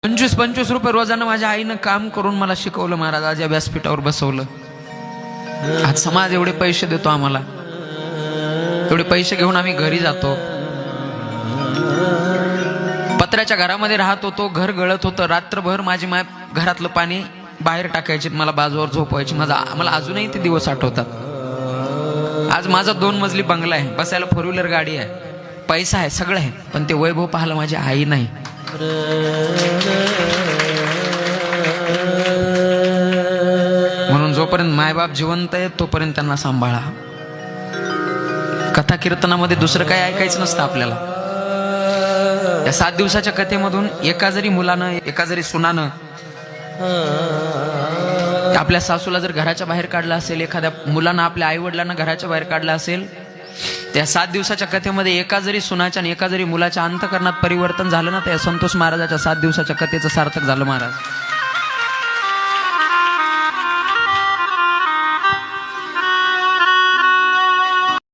25-25 रुपये रोजानं माझ्या आईनं काम करून मला शिकवलं महाराज. आज या व्यासपीठावर बसवलं. आज समाज एवढे पैसे देतो आम्हाला, एवढे पैसे घेऊन आम्ही घरी जातो. पत्र्याच्या घरामध्ये राहत होतो, घर गळत होतं. रात्रभर माझी माय घरातलं पाणी बाहेर टाकायची, मला बाजूवर झोपवायची. मला अजूनही ते दिवस आठवतात. आज माझा 2 मजली बंगला आहे, बसायला 4 व्हीलर गाडी आहे, पैसा आहे, सगळं आहे, पण ते वैभव पाहायला माझी आई नाही. म्हणून जोपर्यंत मायबाप जिवंत आहे तोपर्यंत त्यांना सांभाळा. कथा कीर्तनामध्ये दुसरं काही ऐकायचं नसतं आपल्याला. या 7 दिवसाच्या कथेमधून एका जरी मुलानं, एका जरी सुनानं आपल्या सासूला जर घराच्या बाहेर काढलं असेल, एखाद्या मुलानं आपल्या आई वडिलांना घराच्या बाहेर काढलं असेल, त्या 7 दिवसाच्या कथेमध्ये एका जरी सुनाच्या आणि एका जरी मुलाच्या अंतःकरणात परिवर्तन झालं ना, त्या संतोष महाराजाच्या 7 दिवसाच्या कथेचं सार्थक झालं महाराज.